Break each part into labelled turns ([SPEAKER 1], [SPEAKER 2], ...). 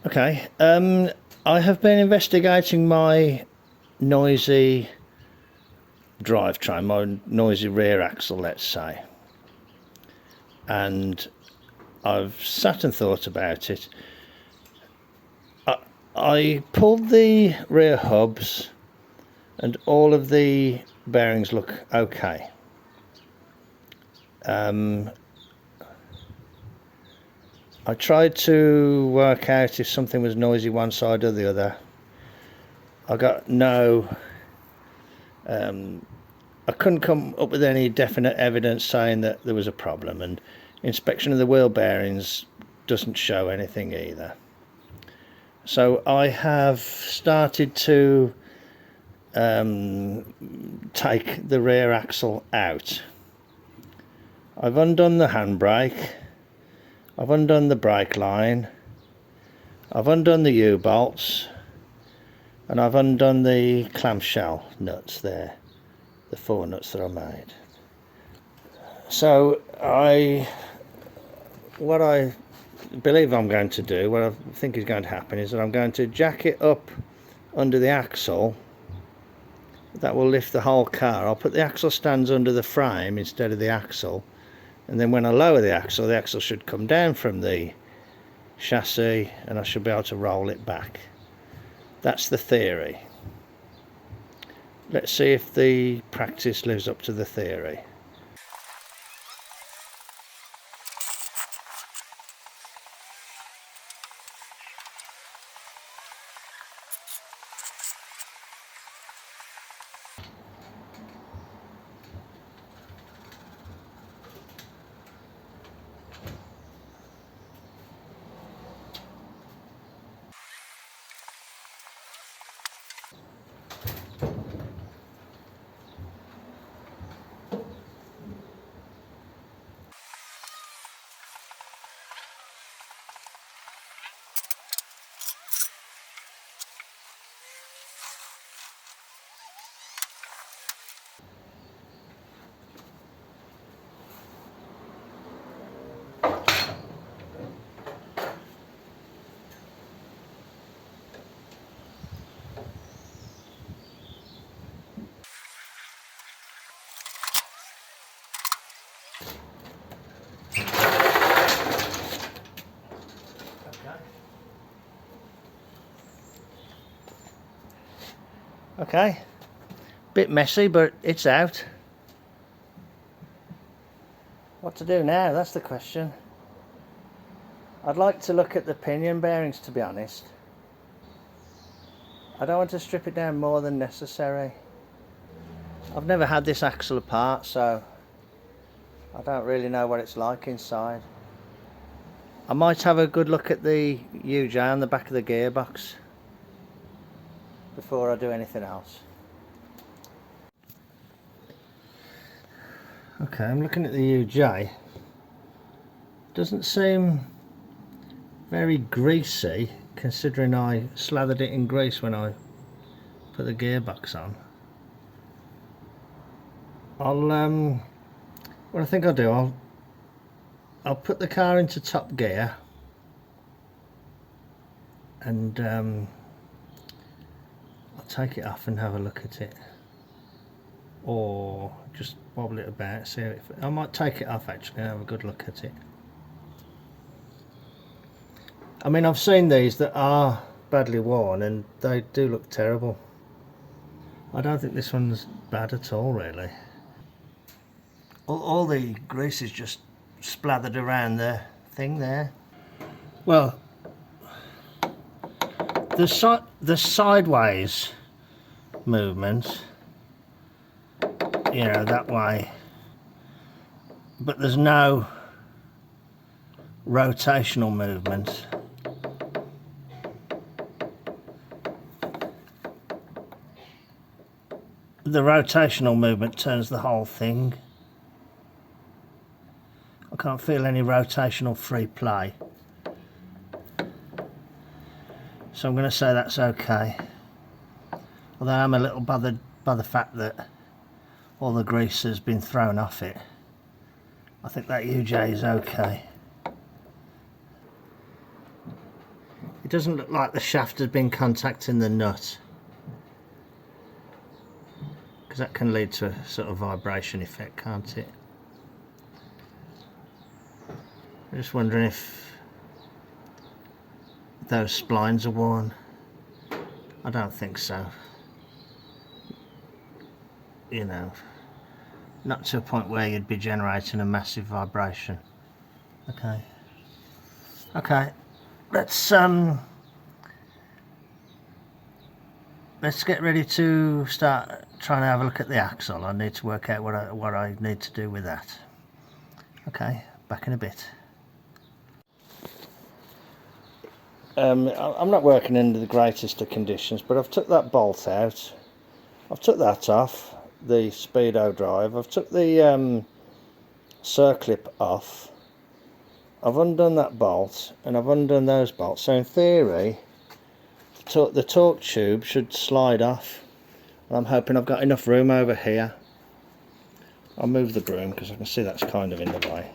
[SPEAKER 1] Okay, I have been investigating my noisy drivetrain, my noisy rear axle, let's say, and I've sat and thought about it. I pulled the rear hubs and all of the bearings look okay. I tried to work out if something was noisy one side or the other. I got no, I couldn't come up with any definite evidence saying that there was a problem, and inspection of the wheel bearings doesn't show anything either. So I have started to take the rear axle out. I've undone the handbrake, I've undone the brake line, I've undone the U-bolts, and I've undone the clamshell nuts there, the 4 nuts that I made. So what I believe I'm going to do, what I think is going to happen, is that I'm going to jack it up under the axle. That will lift the whole car. I'll put the axle stands under the frame instead of the axle, and then when I lower the axle should come down from the chassis and I should be able to roll it back. That's the theory. Let's see if the practice lives up to the theory. Okay, bit messy, but it's out. What to do now, that's the question. I'd like to look at the pinion bearings, to be honest. I don't want to strip it down more than necessary. I've never had this axle apart, so I don't really know what it's like inside. I might have a good look at the UJ on the back of the gearbox before I do anything else. Okay, I'm looking at the UJ. Doesn't seem very greasy, considering I slathered it in grease when I put the gearbox on. What I think I'll do, I'll put the car into top gear and I'll take it off and have a look at it, or just wobble it about, see if I might take it off actually and have a good look at it. I mean, I've seen these that are badly worn and they do look terrible. I don't think this one's bad at all, really. All the grease is just slathered around the thing there. Well, the sideways movement, you know, that way, but there's no rotational movement. The rotational movement turns the whole thing. I can't feel any rotational free play, so I'm going to say that's okay. Although I'm a little bothered by the fact that all the grease has been thrown off it. I think that UJ is okay. doesn't look like the shaft has been contacting the nut, because that can lead to a sort of vibration effect, can't it? I'm just wondering if those splines are worn. I don't think so. You know, not to a point where you'd be generating a massive vibration. Okay. Okay. Let's get ready to start trying to have a look at the axle. I need to work out what I need to do with that. Okay, back in a bit. I'm not working under the greatest of conditions, but I've took that bolt out. I've took that off, the speedo drive. I've took the circlip off. I've undone that bolt and I've undone those bolts. So in theory, the torque tube should slide off. And I'm hoping I've got enough room over here. I'll move the broom because I can see that's kind of in the way.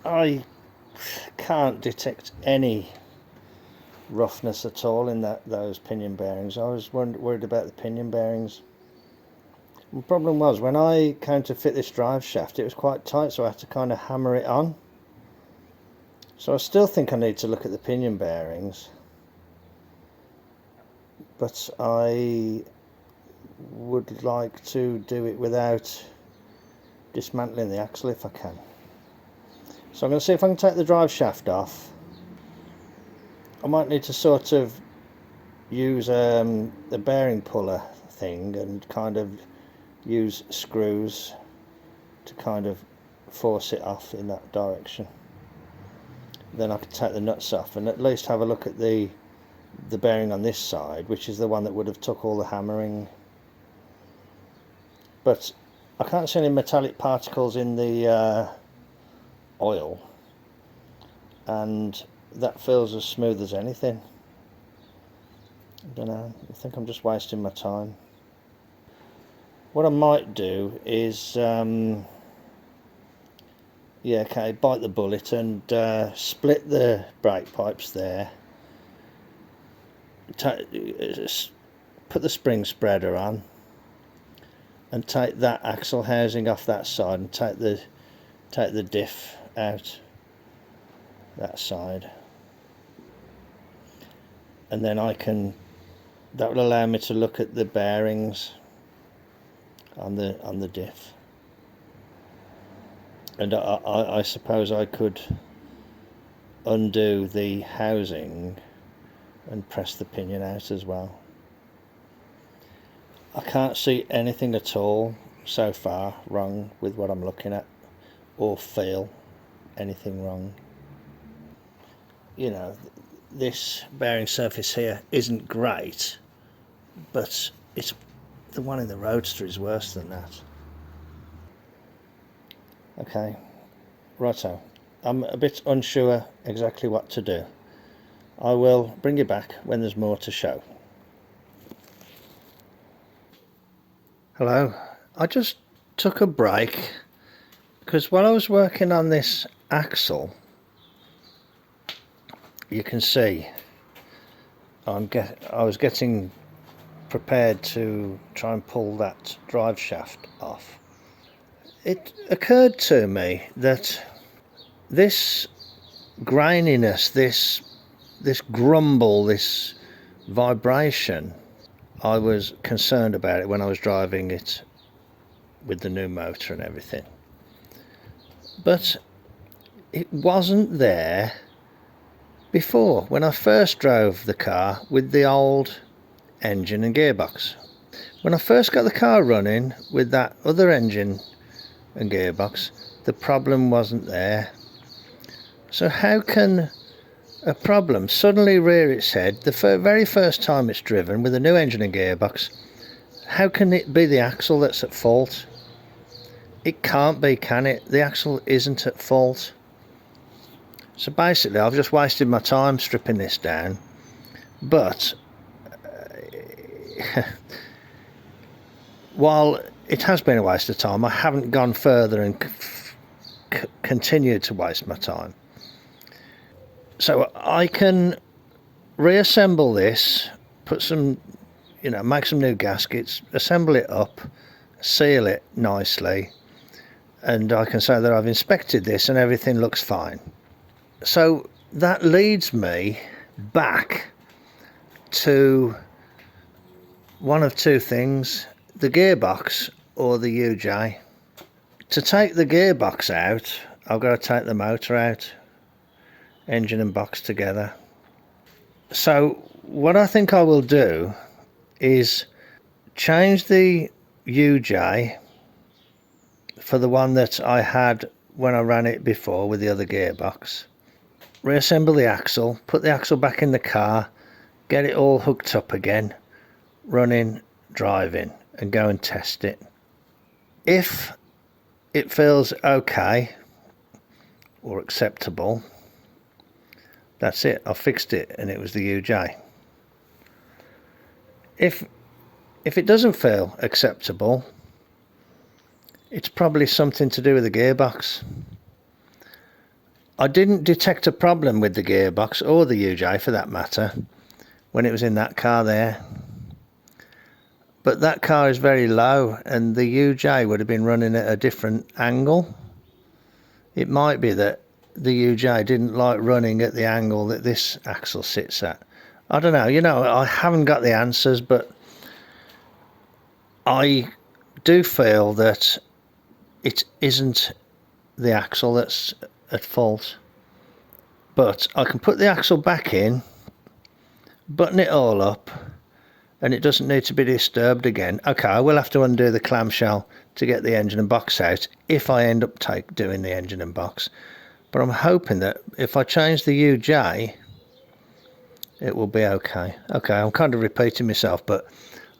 [SPEAKER 1] I can't detect any roughness at all in those pinion bearings. I was worried about the pinion bearings. The problem was when I came to fit this drive shaft, it was quite tight, so I had to kind of hammer it on. So I still think I need to look at the pinion bearings, but I would like to do it without dismantling the axle if I can. So I'm going to see if I can take the drive shaft off. I might need to sort of use the bearing puller thing and kind of use screws to kind of force it off in that direction. Then I can take the nuts off and at least have a look at the bearing on this side, which is the one that would have took all the hammering. But I can't see any metallic particles in the oil, and that feels as smooth as anything. I don't know, I think I'm just wasting my time. What I might do is bite the bullet and split the brake pipes there, put the spring spreader on and take that axle housing off that side and take the diff out that side, and then that will allow me to look at the bearings on the diff, and I suppose I could undo the housing and press the pinion out as well. I can't see anything at all so far wrong with what I'm looking at, or feel anything wrong. You know, this bearing surface here isn't great, but it's the one in the Roadster is worse than that. Okay, righto. I'm a bit unsure exactly what to do. I will bring you back when there's more to show. Hello, I just took a break because while I was working on this axle, you can see I was getting prepared to try and pull that drive shaft off. It occurred to me that this graininess, this grumble, this vibration, I was concerned about it when I was driving it with the new motor and everything, but it wasn't there before when I first drove the car with the old engine and gearbox. When I first got the car running with that other engine and gearbox, the problem wasn't there. So how can a problem suddenly rear its head the very first time it's driven with a new engine and gearbox? How can it be the axle that's at fault? It can't be, can it? The axle isn't at fault. So basically I've just wasted my time stripping this down, but while it has been a waste of time, I haven't gone further and continued to waste my time. So I can reassemble this, put some, make some new gaskets, assemble it up, seal it nicely, and I can say that I've inspected this and everything looks fine. So that leads me back to one of two things: the gearbox or the UJ. To take the gearbox out, I've got to take the motor out, engine and box together. So what I think I will do is change the UJ for the one that I had when I ran it before with the other gearbox, reassemble the axle, put the axle back in the car, get it all hooked up again, running, driving, and go and test it. If it feels okay or acceptable, that's it, I fixed it and it was the UJ. If it doesn't feel acceptable, it's probably something to do with the gearbox. I didn't detect a problem with the gearbox or the UJ for that matter when it was in that car there. But that car is very low and the UJ would have been running at a different angle. It might be that the UJ didn't like running at the angle that this axle sits at. I don't know, I haven't got the answers, but I do feel that it isn't the axle that's at fault. But I can put the axle back in, button it all up, and it doesn't need to be disturbed again. Okay, I will have to undo the clamshell to get the engine and box out if I end up doing the engine and box. But I'm hoping that if I change the UJ, it will be okay. Okay, I'm kind of repeating myself, but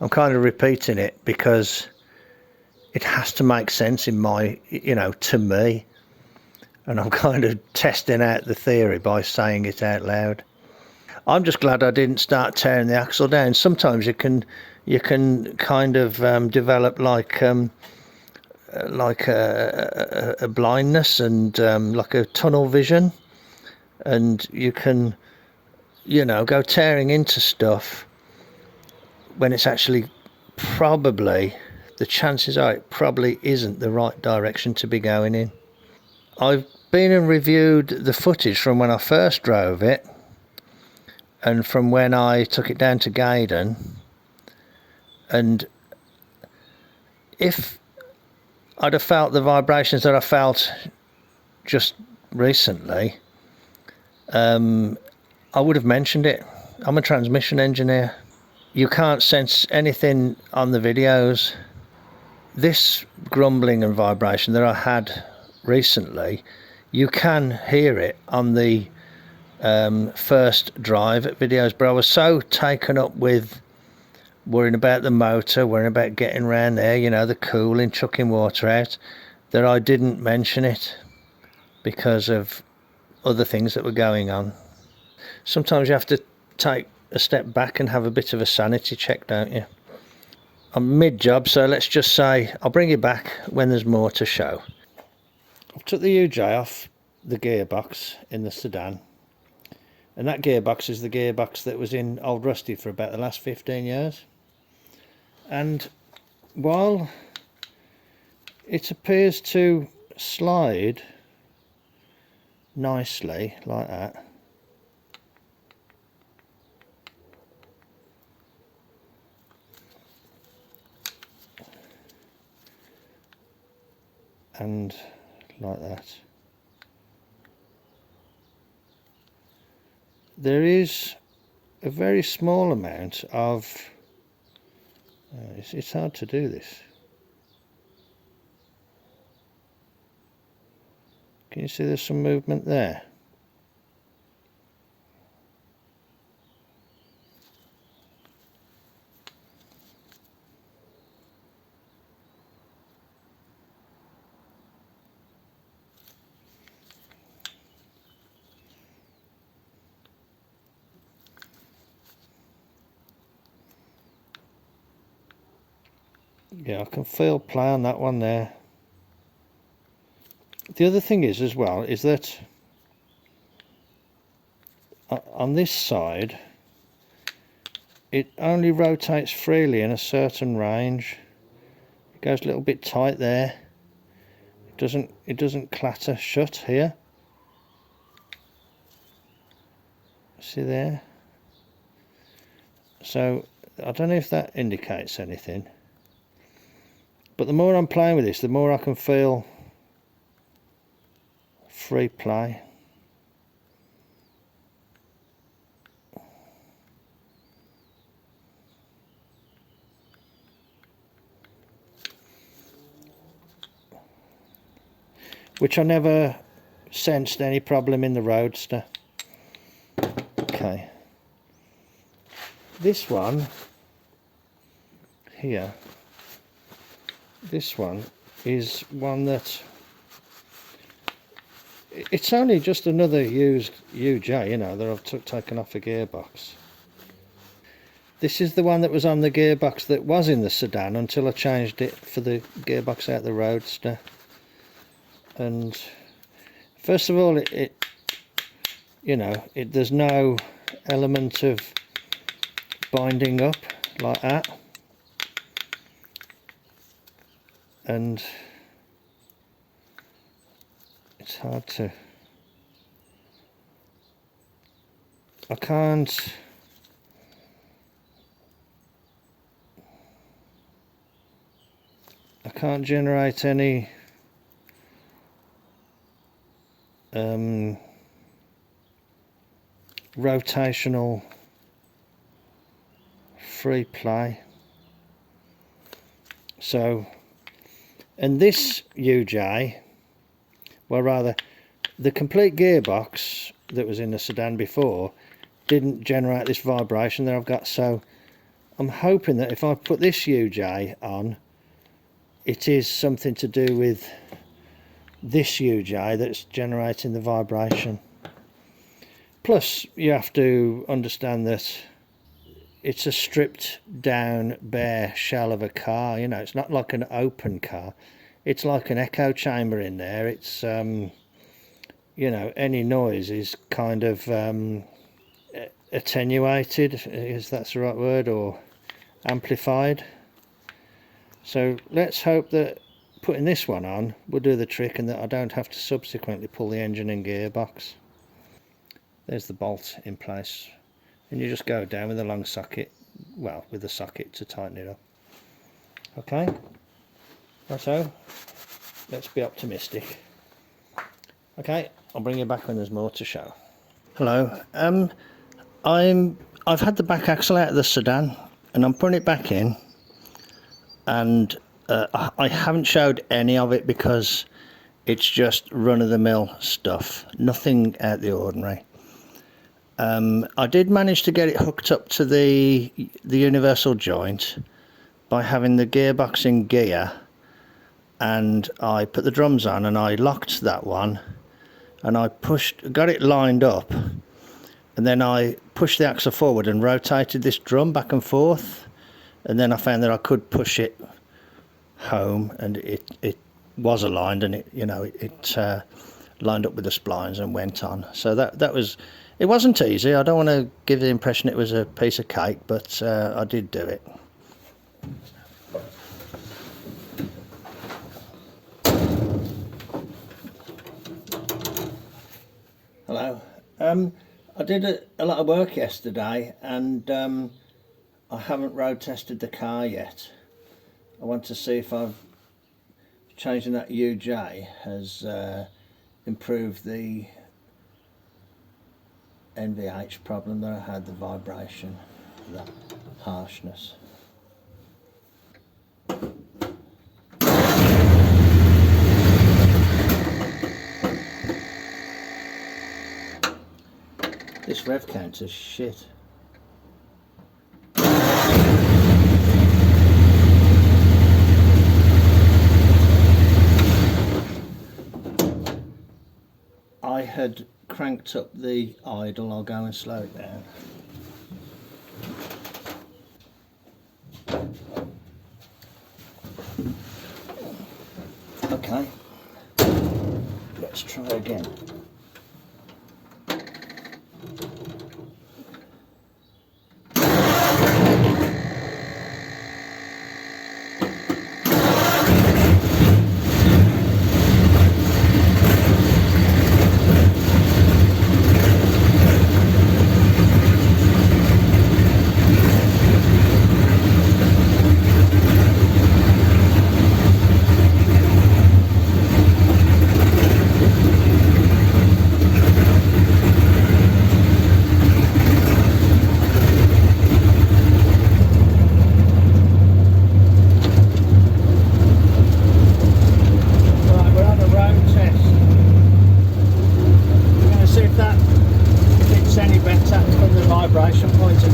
[SPEAKER 1] I'm kind of repeating it because it has to make sense in my, to me. And I'm kind of testing out the theory by saying it out loud. I'm just glad I didn't start tearing the axle down. Sometimes you can kind of develop like a blindness and like a tunnel vision, and you can go tearing into stuff when it's actually probably, the chances are it probably isn't the right direction to be going in. I've been and reviewed the footage from when I first drove it and from when I took it down to Gaydon, and if I'd have felt the vibrations that I felt just recently, I would have mentioned it. I'm a transmission engineer. You can't sense anything on the videos. This grumbling and vibration that I had recently, you can hear it on the first drive videos, but I was so taken up with worrying about the motor, worrying about getting around there, the cooling, chucking water out, that I didn't mention it because of other things that were going on. Sometimes you have to take a step back and have a bit of a sanity check, don't you? I'm mid-job, so let's just say I'll bring you back when there's more to show. I've took the UJ off the gearbox in the sedan, and that gearbox is the gearbox that was in Old Rusty for about the last 15 years. And while it appears to slide nicely like that, and like that, there is a very small amount of it's hard to do this. Can you see there's some movement there? Yeah, I can feel play on that one there. The other thing is as well is that on this side it only rotates freely in a certain range. It goes a little bit tight there. It doesn't clatter shut here. See there? So I don't know if that indicates anything, but the more I'm playing with this, the more I can feel free play. Which I never sensed any problem in the Roadster. Okay. This one here, this one is one that it's only just another used UJ, you know, that I've taken off a gearbox. This is the one that was on the gearbox that was in the sedan until I changed it for the gearbox out the Roadster. And first of all, you know, there's no element of binding up like that, and it's hard to, I can't generate any rotational free play. So, and this UJ, well, rather the complete gearbox that was in the sedan before didn't generate this vibration that I've got, so I'm hoping that if I put this UJ on, it is something to do with this UJ that's generating the vibration. Plus you have to understand that it's a stripped down bare shell of a car, you know, it's not like an open car, it's like an echo chamber in there. It's you know, any noise is kind of attenuated, if that's the right word, or amplified. So let's hope that putting this one on will do the trick and that I don't have to subsequently pull the engine and gearbox. There's the bolt in place, and you just go down with a long socket, well, with the socket to tighten it up. Okay, so let's be optimistic. Okay, I'll bring you back when there's more to show. Hello, I've had the back axle out of the sedan and I'm putting it back in, and I haven't showed any of it because it's just run-of-the-mill stuff, nothing out of the ordinary. I did manage to get it hooked up to the universal joint by having the gearbox in gear, and I put the drums on and I locked that one and I got it lined up, and then I pushed the axle forward and rotated this drum back and forth, and then I found that I could push it home and it was aligned, and it lined up with the splines and went on. So that was, it wasn't easy. I don't want to give the impression it was a piece of cake, but I did do it. Hello. I did a lot of work yesterday, and I haven't road tested the car yet. I want to see if changing that UJ has improved the NVH problem that I had, the vibration, the harshness. This rev counter's shit. I had cranked up the idle. I'll go and slow it down.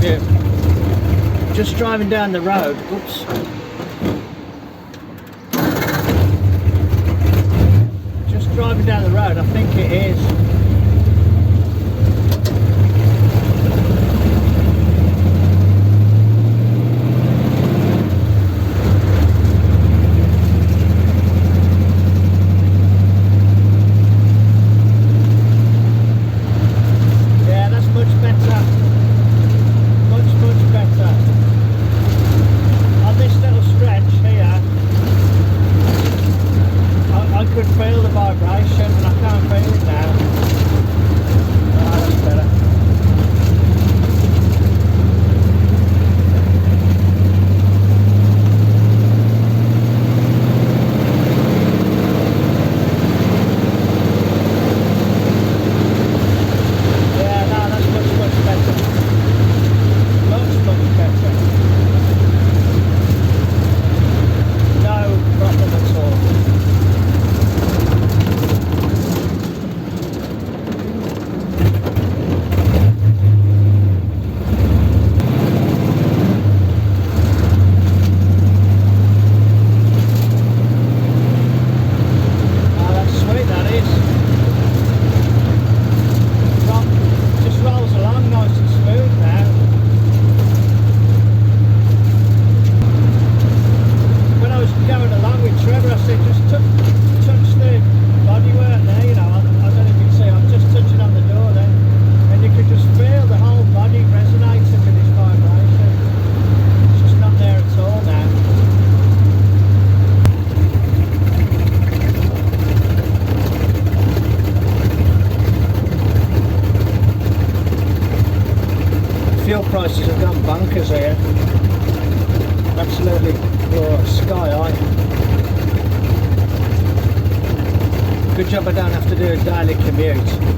[SPEAKER 1] you. Just driving down the road. Oops. Just driving down the road, I think it is. Fuel prices have gone bonkers here. Absolutely sky high. Good job I don't have to do a daily commute.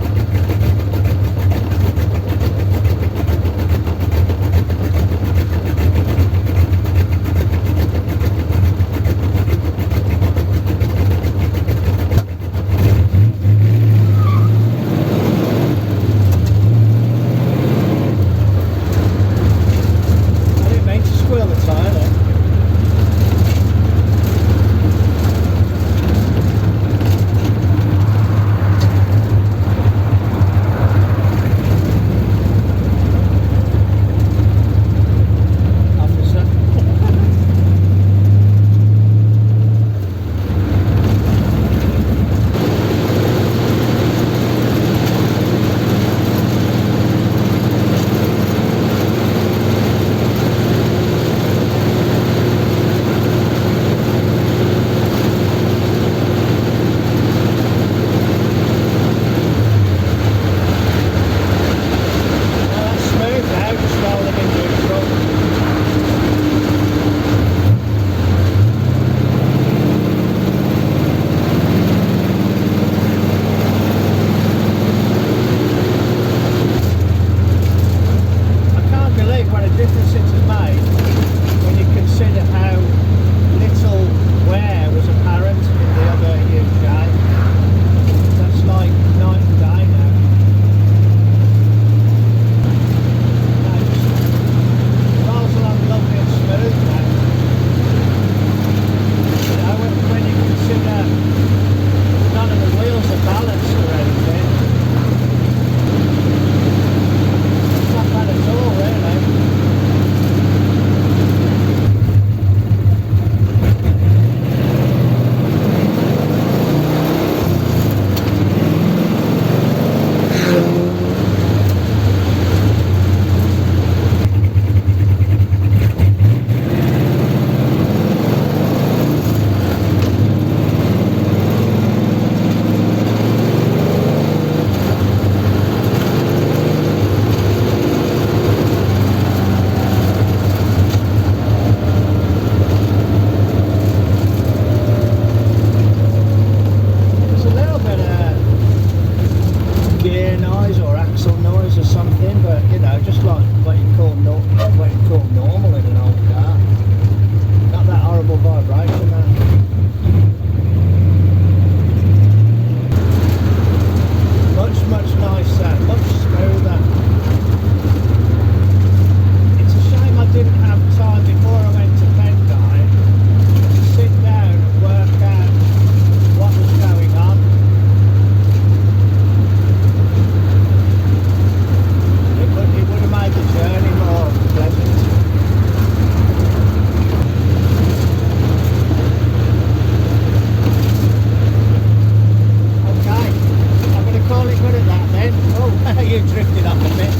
[SPEAKER 1] you've drifted off a bit.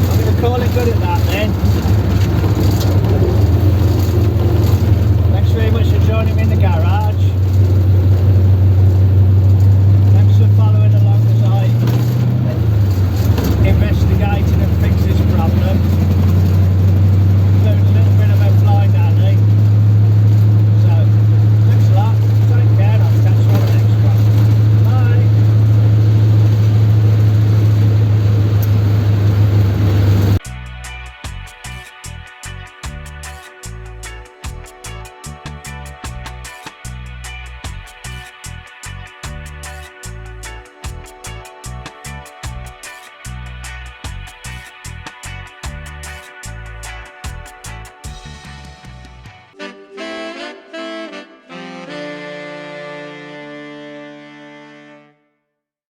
[SPEAKER 1] I'm going to call it good at that then. Thanks very much for joining me in the garage.